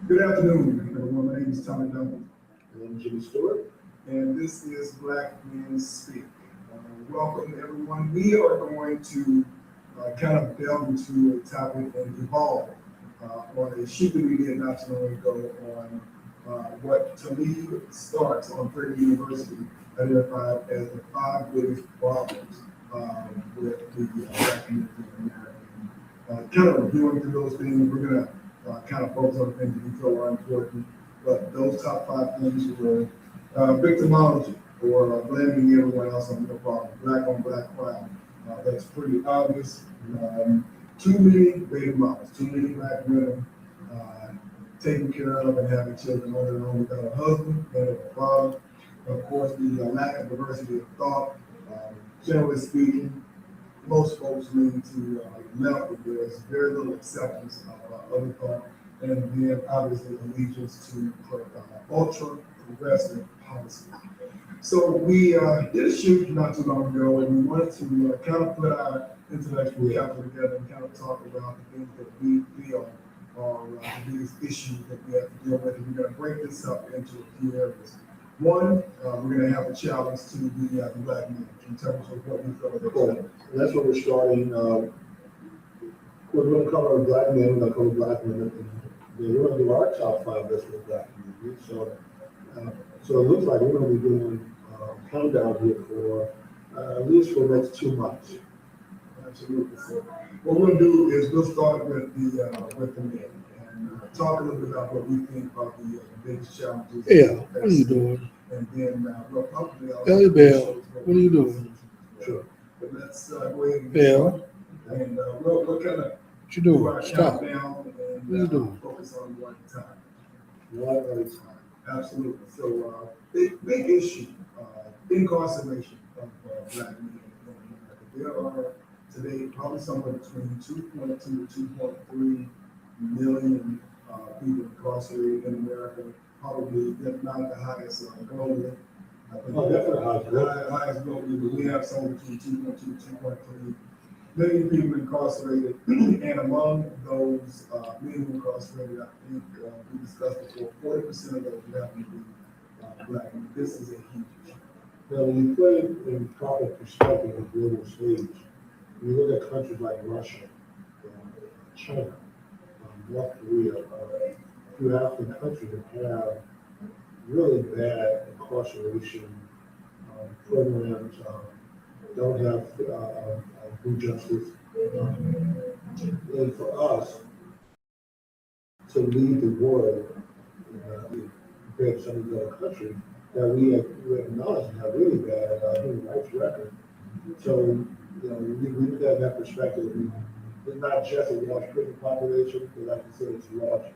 Good afternoon, everyone. My name is Tommy Duncan, And I'm Jimmy Stewart. and this is Black Men Speak. Welcome, everyone. We are going to kind of delve into a topic and evolve on a sheet that we did not too long ago on what Talib Starks on Freedom University identified as the five biggest problems with the Black community in America. Kind of reviewing through those things, we're going to kind of focus on the things that we feel are important. But those top five things were victimology, or blaming everyone else on their problem, black on black crime. That's pretty obvious. Too many baby mamas, too many black women taking care of and having children on their own without a husband and a father. Of course, the lack of diversity of thought. Generally speaking, most folks lean to left, but there's very little acceptance of other thought, and then obviously allegiance to ultra progressive policy. So we did a shoot not too long ago, and we wanted to kind of put our intellectual capital together and kind of talk about the things that we feel are the biggest issues that we have to deal with. And we're going to break this up into a few areas. One, we're going to have a challenge to the black men in terms of what we feel about And that's what we're starting. We're going to cover black men, we're going to cover black women, and we're going to do our top five lists with black community. So it looks like we're going to be doing a countdown here for at least for the next 2 months. Absolutely. So what we'll do is we'll start with the men and talk a little bit about what we think are the biggest challenges. Yeah, what are you doing? And then we'll probably Ellie Bell, what are you doing? Sure. But let's go ahead and Bell, and we'll kind of what you do our doing? Stop. countdown and What are you doing? focus on one at a time. One at a time. Absolutely. So big issue, incarceration of black men in America. There are today probably somewhere between 2.2 to 2.3 million people incarcerated in America. Probably, if not the highest globally. I think Definitely highest globally, but we have somewhere between 2.2 to 2.3 million people incarcerated. And among those men incarcerated, I think we discussed before, 40% of those happen to be black. And this is a huge issue. Now, when you put it in proper perspective of global stage, when you look at countries like Russia, China, North Korea, few African countries that have really bad incarceration programs, don't have good justice. And for us to lead the world compared to some of the other countries that we acknowledge have really bad human rights record. So, we look at that perspective. It's not just a large prison population, but like you said, it's a large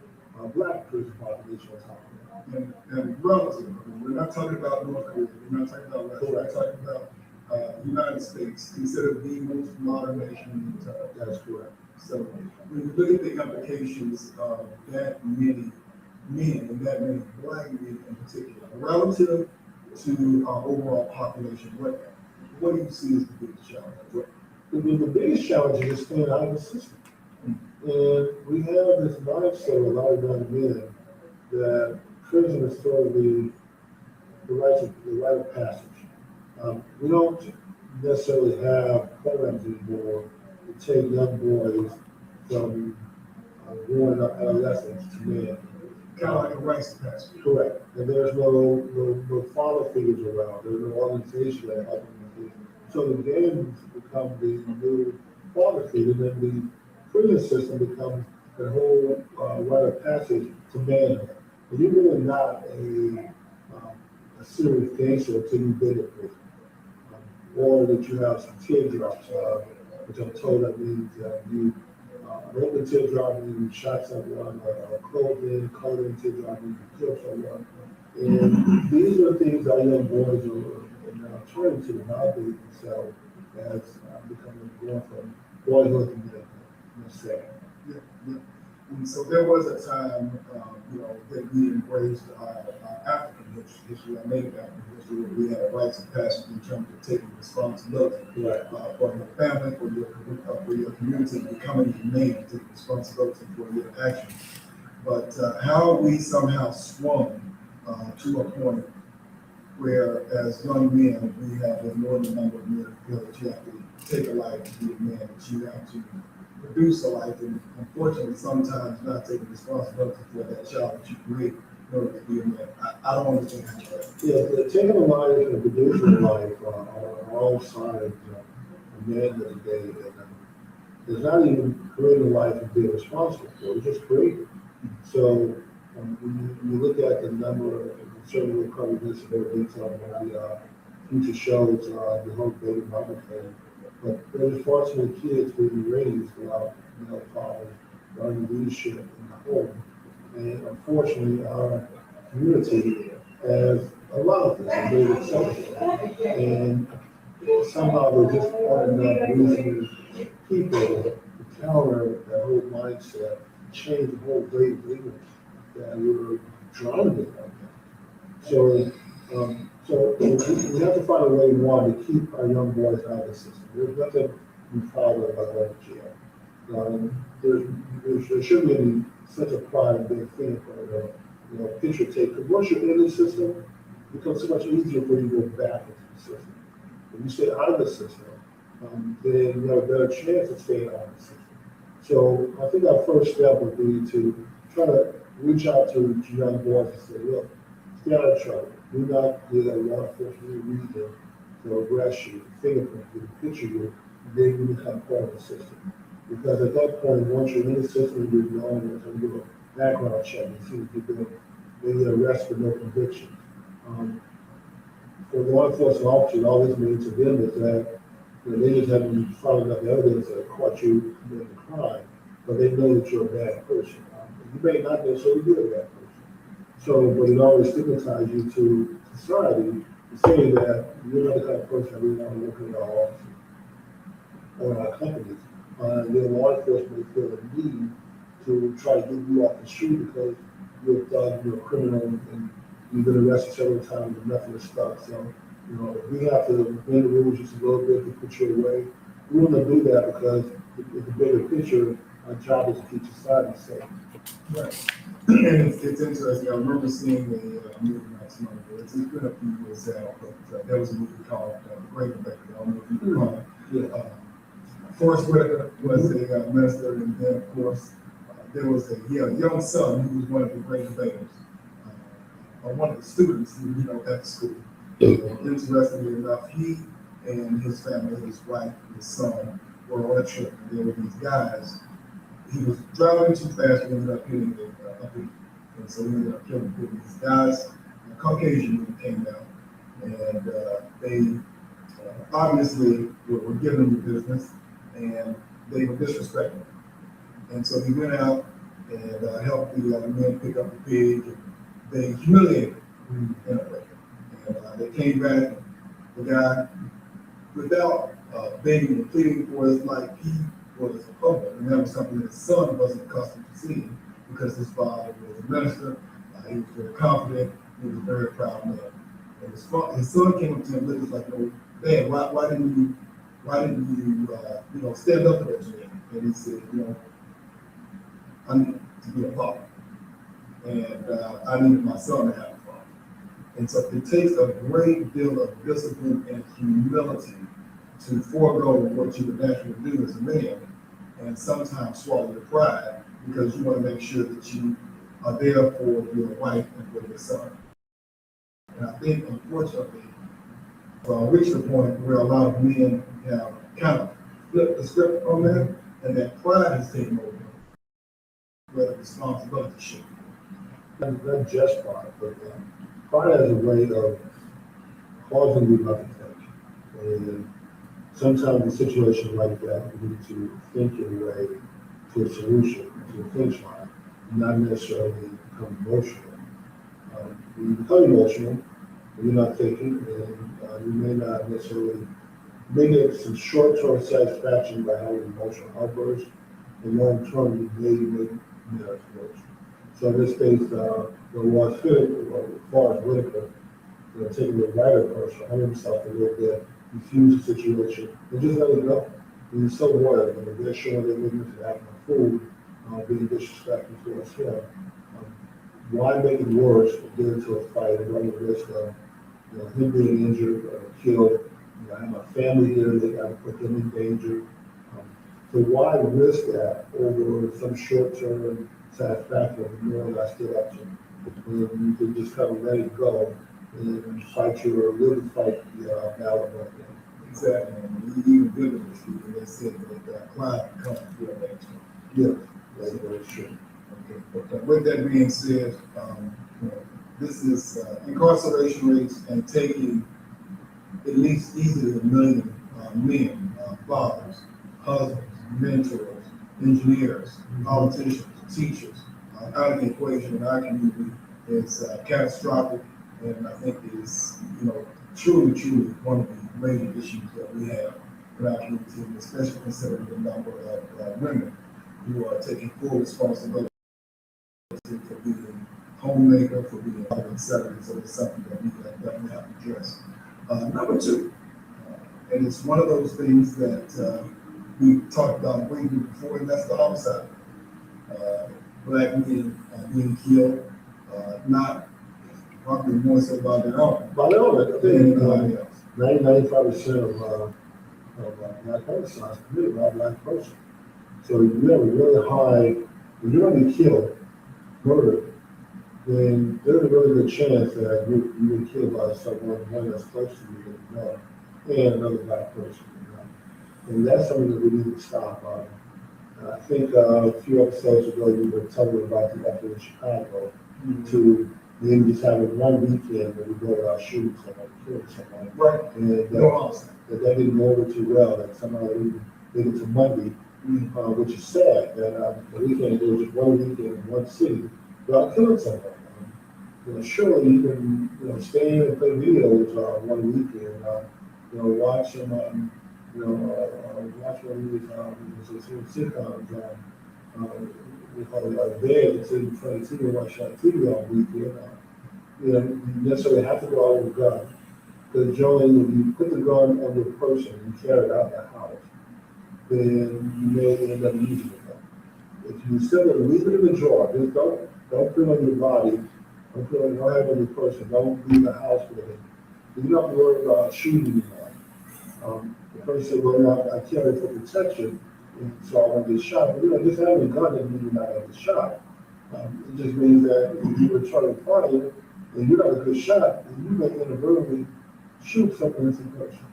black prison population on top of that. And relative, we're not talking about North Korea, we're not talking about Russia, we're talking about the United States, considered the most modern nation in the entire. That's correct. So when you look at the implications of that many men and that many black men in particular, relative to our overall population, what do you see as the biggest challenge? The biggest challenge is staying out of the system. And we have this mindset of a lot of young men that prison is sort of the rite of passage. We don't necessarily have programs anymore to take young boys from growing up adolescents to men. Kind of like a rice passage. Correct. And there's no father figures around. There's no organization that helps them. So the gangs become the new father figure, then the prison system becomes the whole rite of passage to manhood. But you're really not a serious gangster until you've been in prison. Or that you have some teardrops, which I'm told that means you open teardrop means you shot someone, or clothing teardrop means you killed someone. And these are things our young boys are now turning to nowadays themselves as becoming going from boyhood to manhood. Yeah. And so there was a time, that we embraced our African history, our native African history, where we had rites of passage in terms of taking responsibility for your family, for your community, becoming a man, taking responsibility for your actions. But how we somehow swung to a point where, as young men, we have a more than number of men who feel that you have to take a life to be a man, that you have to produce a life, and unfortunately, sometimes not taking responsibility for that child that you create in order to be a man. I don't understand how that. Yeah, the taking a life and producing a life are all signs of manhood today. And it's not even creating a life and being responsible for it, it's just creating. So when you look at the number, and certainly we'll cover this in more detail on the future shows, the whole baby mama thing. But there's far too many kids being raised without fathers learning leadership in the home. And unfortunately, our community has a lot of this, a great exception. And somehow there just aren't enough reasonable people to counter that whole mindset, change the whole way of living that we're drowning in right now. So we have to find a way, one, to keep our young boys out of the system. There's nothing to be proud of about going to jail. There shouldn't be any such a pride in being fingerprint or picture tape. Because once you're in the system, it becomes so much easier for you to go back into the system. If you stay out of the system, then you have a better chance of staying out of the system. So I think our first step would be to try to reach out to young boys and say, look, stay out of trouble. Do not get a law enforcement reason to arrest you, fingerprint you, picture you, and then you become part of the system. Because at that point, once you're in the system, you're known as a little background check and see if you've been maybe arrested with no conviction. For law enforcement officers, all this means to them is that they just haven't found enough evidence that caught you committing a crime, but they know that you're a bad person. You may not necessarily be a bad person. So, but it always stigmatizes you to society to say that you're not the kind of person that we want to work in our offices or in our companies. Then law enforcement may feel the need to try to get you off the street because you're a thug, you're a criminal, and you've been arrested several times and nothing is stuck. So, we have to bend the rules just a little bit to put you away. We want to do that because it's a bigger picture. Our job is to keep society safe. Right. And it's interesting. I remember seeing a movie not too long ago. It's been a few years out, but there was a movie called The Great Debate. I don't know if you recall it. Yeah. Forrest Whitaker was a minister, and then, of course, there was a young son who was one of the great debaters, or one of the students, at the school. Interestingly enough, he and his family, his wife, his son, were on a trip, and there were these guys. He was driving too fast and ended up hitting a beat. And so he ended up killing these guys. A Caucasian when he came out. And they obviously were giving him the business, and they were disrespecting him. And so he went out and helped the men pick up the pig, and they humiliated him in a way. And they came back, the guy, without begging and pleading for his life, he was a public, and that was something that his son wasn't accustomed to seeing because his father was a minister. He was very confident. He was a very proud man. And his son came up to him and was like, "No, Dad, why didn't you stand up for those men?" And he said, "I need to be a father, and I need my son to have a father." And so it takes a great deal of discipline and humility to forego what you would naturally do as a man, and sometimes swallow your pride because you want to make sure that you are there for your wife and for your son. And I think, unfortunately, reached the point where a lot of men have kind of flipped the script on that, and that pride has taken over where the responsibility should be. Not just pride, but pride has a way of causing you not to think. And sometimes in situations like that, you need to think your way to a solution, to a finish line, not necessarily become emotional. When you become emotional, you're not thinking, and you may not necessarily get some short-term satisfaction by having emotional outbursts, and long-term you may matters worse. So in this case, was fit, as far as Whitaker, taking the right approach, hung himself a little bit, refused the situation, and just let it go. And he's so loyal, they're showing their willingness to act on food, being disrespectful towards him. why make it worse and get into a fight and run the risk of, him being injured or killed? I have my family here, they gotta put them in danger. So why risk that over some short-term satisfaction, knowing I still have to, you can just kind of let it go and fight your little fight, battle right now. Exactly. And even biblically speaking, they said that climate comes with an extra. Yes, that's very true. Okay, but with that being said, this is incarceration rates and taking at least easily 1 million men, fathers, husbands, mentors, engineers, politicians, teachers, out of the equation in our community is catastrophic, and I think it is, truly, truly one of the major issues that we have in our community, especially considering the number of women who are taking full responsibility for being homemaker, for being a et cetera. So it's something that we definitely have to address. Number two, and it's one of those things that we talked about briefly before, and that's the homicide. Black men being killed, not probably more so by their own. By the way, I Than think anybody else. 95% of black homicides committed by a black person. So you have a really high, when you're going to be killed, murdered, then there's a really good chance that you've been killed by someone that's close to you that you know, and another black person. And that's something that we need to stop. I think a few episodes ago you were telling me about the effort in Chicago to then just having one weekend where we go without shooting someone, killing someone. Right. And that didn't go over too well. That somehow we did it to Monday, which is sad. That the weekend there was just one weekend in one city without killing someone. Surely you can stay in and play videos one weekend. Watch some watch one of these sitcoms. We call it bed and sit in front of TV and watch TV all weekend. You necessarily have to go out with a gun. Because generally, if you put the gun on your person and carry it out the house, then you may end up using the gun. If you simply leave it in the drawer, just don't put it on your body, don't have it on your person, don't leave the house with it. You don't have to worry about shooting anymore. The person said, well, I carry it for protection, and so I won't get shot. But, just having a gun doesn't mean you're not going to get shot. It just means that if you were trying to fire and you're not a good shot, then you may inadvertently shoot some innocent person.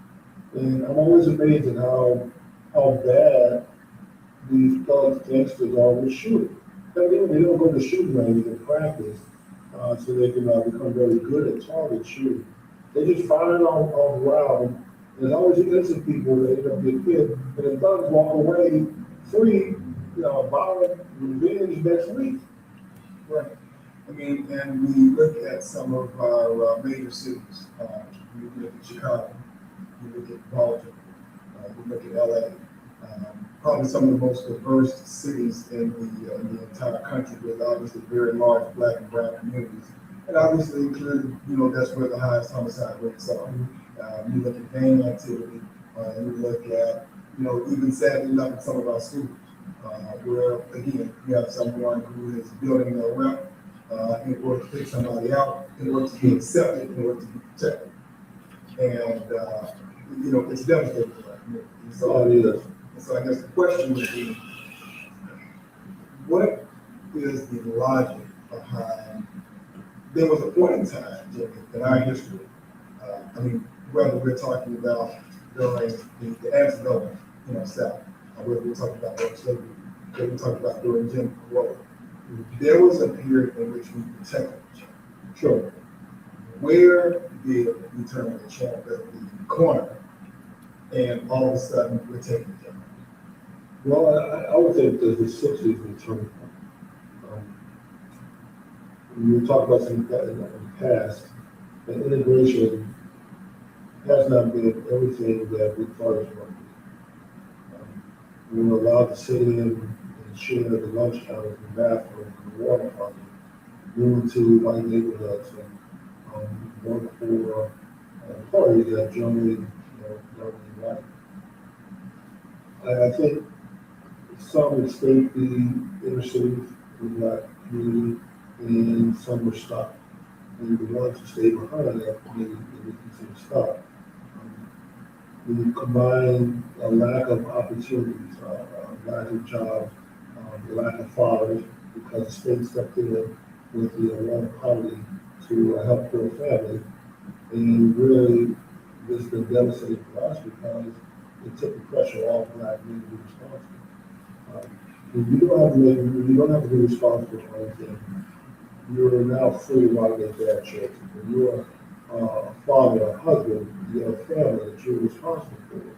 And I'm always amazed at how bad these thugs, gangsters are with shooting. They don't go to shooting range and practice so they can become very good at target shooting. They just fire on round. There's always innocent people that end up getting hit, and the thugs walk away free, violent revenge next week. Right. I mean, and we look at some of our major cities. We look at Chicago, we look at Baltimore, we look at LA. Probably some of the most diverse cities in the entire country, with obviously very large black and brown communities. And obviously, including, that's where the highest homicide rates are. You look at gang activity, you look at, even sadly enough in some of our schools, where again, you have someone who is building a rep in order to take somebody out, in order to be accepted, in order to be protected. And, it's devastating for that community. So I guess the question would be, what is the logic behind, there was a point in time, Jimmy, in our history, whether we're talking about during the antebellum, South, or whether we're talking about during slavery, whether we're talking about during Jim Crow, there was a period in which we protected each other. Sure. Where did we turn the corner, and all of a sudden we're taking each other? Well, I would say that the 60s we turned when we talk about some of that in the past, the integration has not been everything that we thought it was going to be. We were allowed to sit in and share the lunch counters, the bathrooms, the water fountain, move to white neighborhoods, and work for parties that generally don't really like. I think some escape the inner city, the black community, and some were stuck. And the ones who stayed behind that maybe considered stuck. When you combine a lack of opportunities, lack of jobs, the lack of fathers, because the state stepped in with the law of poverty to help poor families, and really this has been devastating for us because it took the pressure off black men to be responsible. You don't have to be responsible for anything. You're now free to make bad choices. When you're a father, a husband, you have a family that you're responsible for.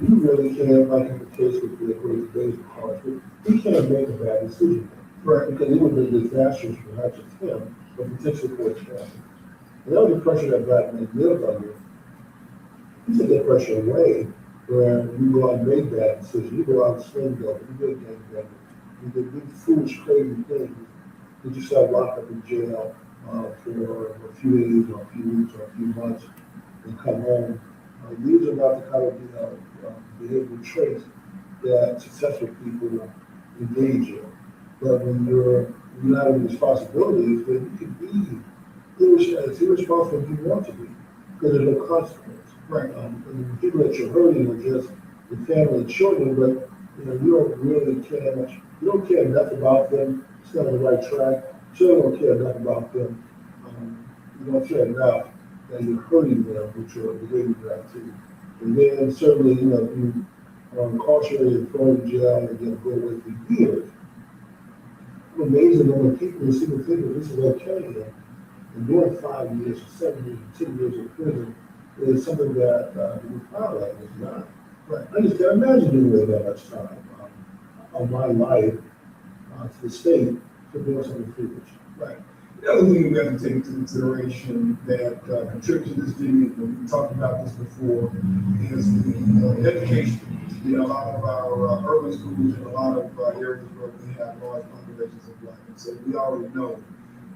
You really can't, like in the case with the great days of Hartford, he can't make a bad decision. Right. Because it would have been disastrous for not just him, but potentially for his family. And that was the pressure that black men lived under. You take that pressure away, where you go out and make bad decisions, you go out and swing dope, you get gang bangers, you do foolish, crazy things, get yourself locked up in jail for a few days or a few weeks or a few months and come home. These are not the kind of behavioral traits that successful people engage in. But when you're not having responsibilities, then you can be as irresponsible as you want to be because there's no consequence. Right. And the people that you're hurting are just the family and children, but you don't really care much. You don't care enough about them staying on the right track. Children don't care enough about them. You don't care enough that you're hurting them with your behavior activity. And then certainly, you are incarcerated and thrown in jail and then go away for years. I'm amazed at when people seem to think that this is okay. And doing 5 years, 7 years, 10 years in prison is something that we're proud of. It's not. Right. I just can't imagine doing that much time of my life to the state for doing something foolish. Right. The other thing we have to take into consideration that contributes to this video, we talked about this before, is the education. A lot of our urban schools and a lot of areas where we have large populations of black. And so we already know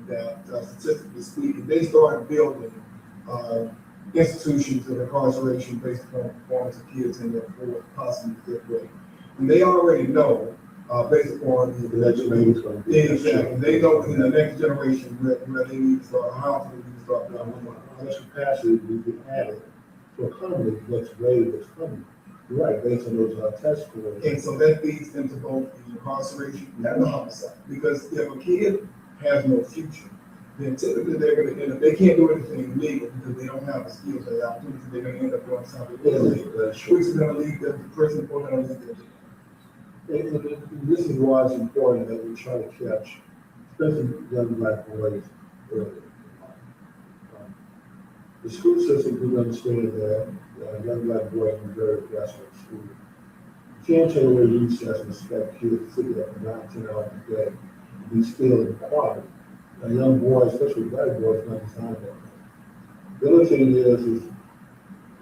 that statistically speaking, they started building institutions of incarceration based upon performance of kids in their fourth, possibly fifth grade. And they already know, based upon the next generation, exactly, they know in the next generation where they need to start, how they need to start building. How much capacity we can add to accommodate the next wave that's coming. You're right, based on those test scores. And so that feeds into both the incarceration and the homicide. Because if a kid has no future, then typically they're going to end up, they can't do anything legal because they don't have the skills or the opportunities. They're going to end up doing something illegal, which is going to lead them to prison or going to lead them to. And this is why it's important that we try to catch, especially young black boys early. The school system does understand that young black boys are very aggressive at school. You can't take away recess and expect kids to sit there for 9, 10 hours a day and be still and quiet. A young boy, especially black boys, not designed that way. The other thing is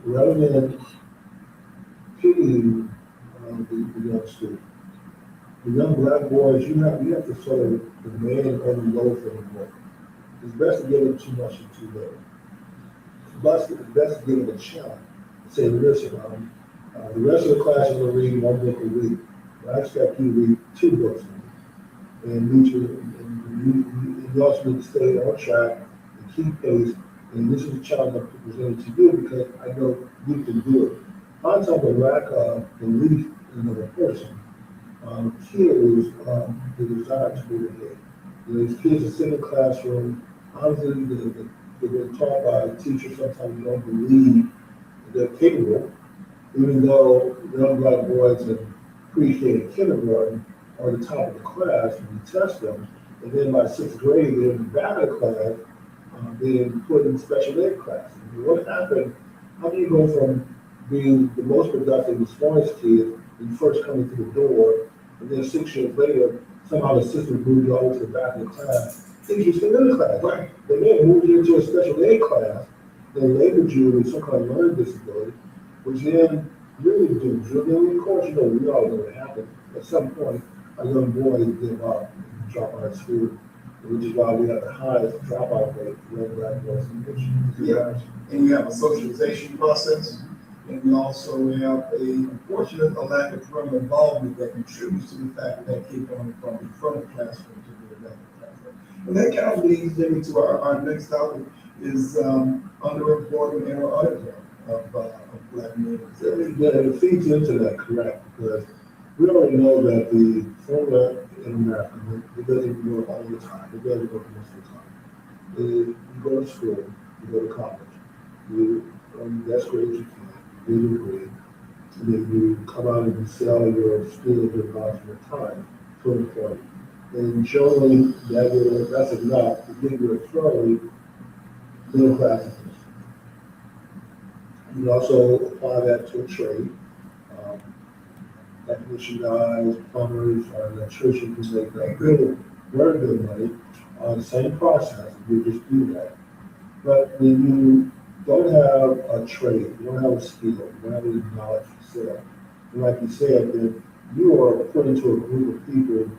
rather than pitying the young student, the young black boys, you have to sort of demand every low for them more. It's best to give them too much and too little. It's best to give them a challenge. Say, listen, the rest of the class is going to read 1 book a week. I expect you to read 2 books a week. And you also need to stay on track and keep pace. And this is a challenge I'm presenting to you because I know you can do it. On top of lack of belief in another person, kills the desire to move ahead. These kids are sitting in the classroom, obviously they've been taught by a teacher, sometimes you don't believe they're capable, even though young black boys in pre-K and kindergarten are the top of the class when you test them, and then by 6th grade they're in the back of the class, being put in special ed classes. What happened, how do you go from being the most productive, the smartest kid when you first come into the door, and then 6 years later, somehow the system moved you all to the back of the class. Think you're still in the class, right? They may have moved you into a special ed class, they labeled you with some kind of learning disability, which then really dooms you. And of course, we all know what happened. At some point, a young boy give up and drop out of school, which is why we have the highest dropout rate for young black boys in the nation. Yeah, and you have a socialization process. And we also have a unfortunate lack of parental involvement that contributes to the fact that that kid going from the front of the classroom to the back of the classroom. And that kind of leads into our next topic is underemployment and unemployment of black men. Yeah, it feeds into that, correct, because we already know that the formula in America, it doesn't work all the time, it doesn't work most of the time. You go to school, you go to college, you, that's great you can, you get a degree, and then you come out and you sell your skills, your knowledge, your time to an employer. And generally, that's enough to give you a fairly middle class position. You can also apply that to a trade. Um, Technician guys, plumbers, or electricians who make good, very good money on the same process. You just do that. But when you don't have a trade, you don't have a skill, you don't have any knowledge to sell, and like you said, then you are put into a group of people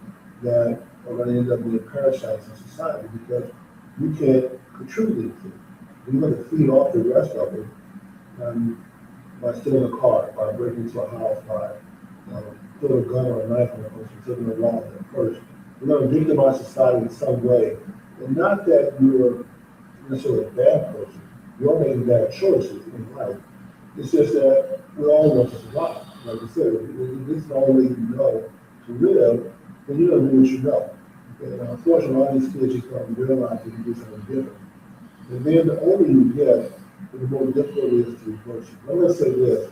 that are going to end up being parasites in society because you can't contribute anything. You're going to feed off the rest of it by stealing a car, by breaking into a house, by putting a gun or a knife on a person, taking a wallet or a purse. You're going to victimize society in some way. And not that you're necessarily a bad person. You're making bad choices in life. It's just that we all want to survive. Like I said, if this is the only way you know to live, then you don't do what you know. And unfortunately, a lot of these kids just don't realize they can do something different. And then the older you get, the more difficult it is to reverse it. Now let's say this,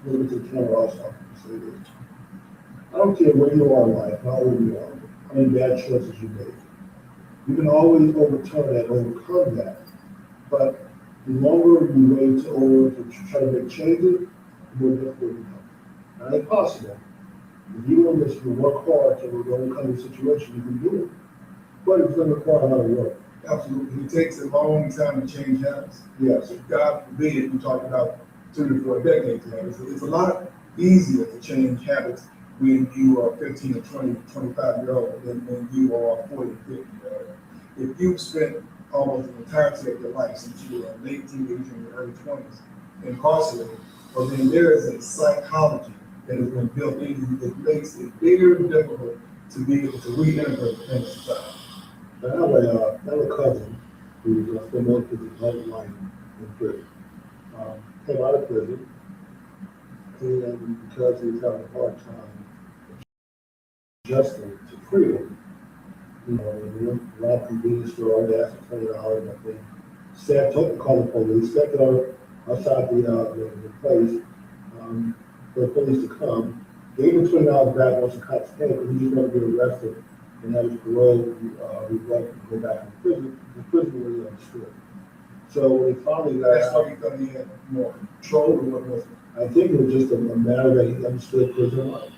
moving to the camera also, I'll say this. I don't care where you are in life, how old you are, how many bad choices you make. You can always overturn that, overcome that. But the longer you wait to try to make changes, the more difficult it becomes. Now, it's possible. If you want this, you work hard to overcome the situation, you can do it. But it's going to require a lot of work. Absolutely. It takes a long time to change habits. Yes. God forbid, we talked about 2 to 4 decades ago. It's a lot easier to change habits when you are 15 or 20, 25-year-old than when you are 40 or 50. If you've spent almost the entirety of your life since you were late teenage in your early 20s incarcerated, well, then there is a psychology that has been built in you that makes it very difficult to be able to reintegrate in society. I have a cousin who spent most of his whole life in prison. Came out of prison, and because he was having a hard time adjusting to freedom, he went to a convenience store, they asked for $20, I think. Called the police, stepped out outside the place for the police to come, gave him $20 back once the cops came, because he just wanted to be arrested and have his parole revoked and go back in prison. The prison was understood. So when he finally got That's out, why you thought he had more control or what was it? I think it was just a matter that he understood prison life.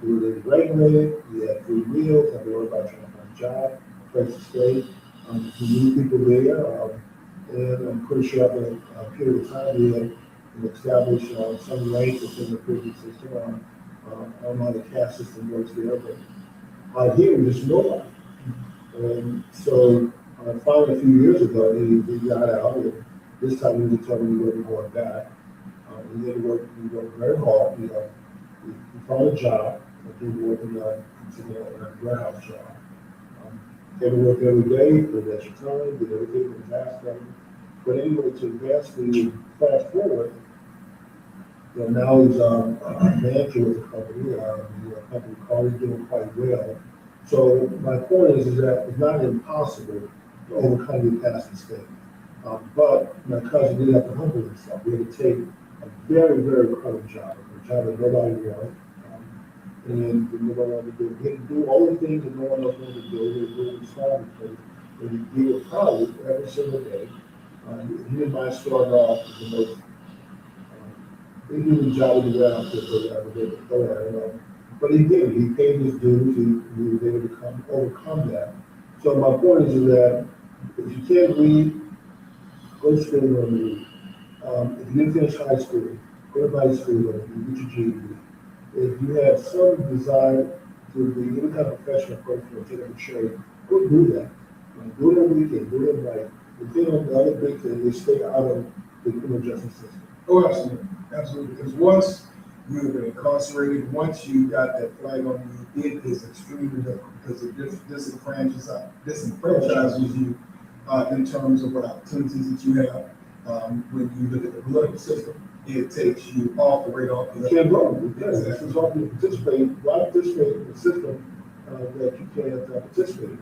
He was regulated, he had free meals, had to worry about trying to find a job, place to stay. He knew people there, and I'm pretty sure after a period of time he had established some rank within the prison system. I don't know how the caste system works there, but out here was just nobody. And so finally a few years ago, he got out, and this time he determined he wasn't going back. He worked very hard. He found a job. He worked in a warehouse job. He worked every day for the extra time, did everything that was asked of him. But anyway, to advance the fast forward, now he's a manager with a company. The company called, he's doing quite well. So my point is that it's not impossible to overcome your past mistakes. But my cousin did have to humble himself. He had to take a very, very crummy job, a job that nobody wanted, and nobody wanted to do. He had to do all the things that no one else wanted to do. He was doing his father's place, and he did it proudly every single day. He and I started off as the most he job in the warehouse before. But he did. He paid his dues. He was able to overcome that. So my point is that if you can't read, go to school and learn to read. If you didn't finish high school, go to high school and get your GED. If you have some desire to be any kind of professional person or take up a trade, go do that. Do it on the weekend, do it at night. The thing on the other big thing is stay out of the criminal justice system. Oh, absolutely, absolutely. Because once you have been incarcerated. Once you got that flag on you, it is extremely difficult because it disenfranchises you in terms of what opportunities that you have. When you look at the political system, it takes you off the radar. You can't vote, because this is all you participate, why participate in the system that you can't participate in?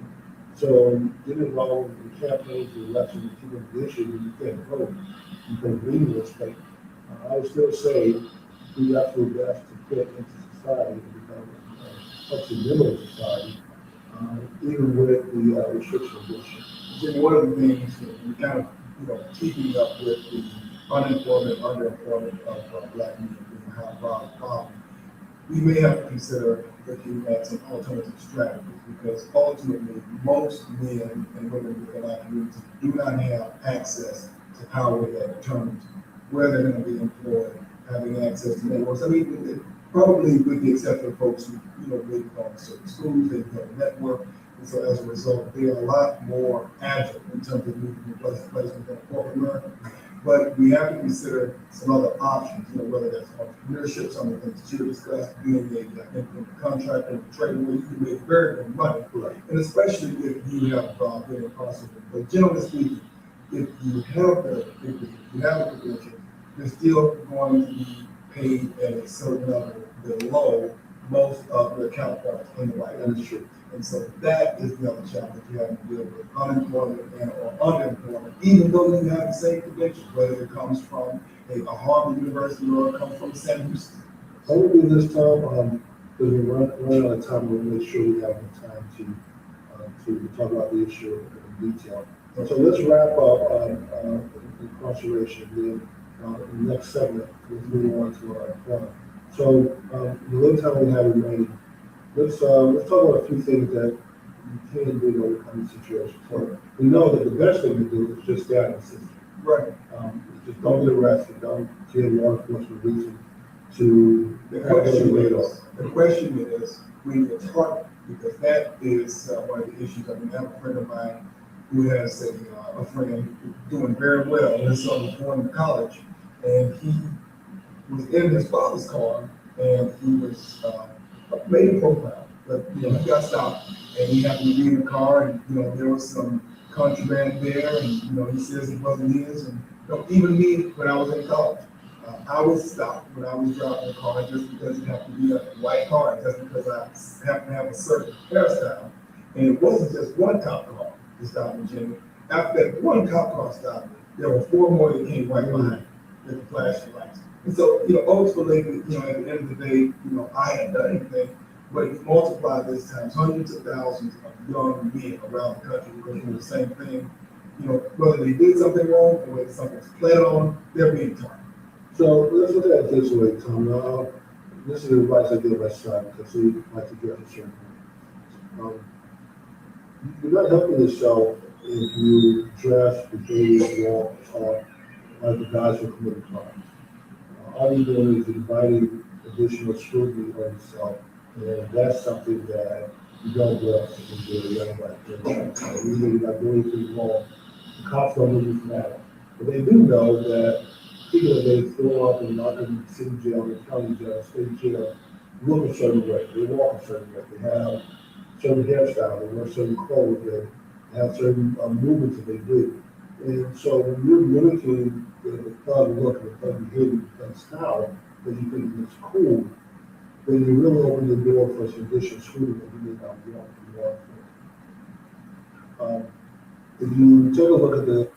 So get involved in campaigns, the elections, and keep the issue, but you can't vote, you can leave this thing. I would still say, do the absolute best to fit into society and become a member of society, even with the restrictions of this. Then one of the things that we kind of, keeping up with the unemployment, underemployment of black men, how broad a problem, we may have to consider looking at some alternative strategies because ultimately most men and women within our community do not have access to power that determines where they're going to be employed, having access to networks. I mean, probably with the exception of folks who, maybe go to certain schools, they have a network. And so as a result, they are a lot more agile in terms of moving from place to place within corporate America. But we have to consider some other options, whether that's entrepreneurship, some of the things that you discussed, being a contractor, a trader, where you can make very good money. Right. And especially if you have been incarcerated. But generally speaking, if you have a credential, you're still going to be paid at a certain level below most of their counterparts in the white industry. And so that is the other challenge that you have to deal with, unemployment or underemployment, even though you have the same credentials, whether it comes from a Harvard University or it comes from San Houston. I will do this, Tom, because we're running out of time, we'll make sure we have enough time to talk about the issue in detail. So let's wrap up incarceration. Then in the next segment, we'll move on to our point. So the little time we have remaining, let's talk about a few things that you can do to overcome the situation. So we know that the best thing to do is just stay out of the system. Right. Just don't get arrested, don't get law enforcement reason to The have question laid is, off. when you're targeted, because that is one of the issues. I mean, I have a friend of mine who has a friend doing very well, and his son was going to college, and he was in his father's car, and he was made a profile, but he got stopped, and he happened to be in the car, and there was some contraband there, and he says it wasn't his, and even me when I was in college. I was stopped when I was driving a car just because it happened to be a white car, just because I happened to have a certain hairstyle. And it wasn't just one cop car that stopped me, Jimmy. After that one cop car stopped me, there were four more that came right behind with the flashing lights. And so, ultimately, at the end of the day, I hadn't done anything, but you multiply this times hundreds of thousands of young men around the country who are going through the same thing. Whether they did something wrong or whether something's planned on, they're being targeted. So let's look at it this way, Tom. This is the advice I give my son because he likes to dress a certain way. You're not helping yourself if you dress, behave, walk, talk like the guys who commit crimes. All you're doing is inviting additional scrutiny on yourself, and that's something that you don't want to do. You don't want to do. Even if you're not doing anything wrong, the cops don't know you from that. But they do know that people that they throw up and lock in city jail, and county jail, state jail, look a certain way, they walk a certain way, they have certain hairstyle, they wear certain clothes, they have certain movements that they do. And so when you're mimicking the thug look, the thug behavior, the thug style that you think is cool, then you really open the door for some additional scrutiny that you may not want. If you take a look at the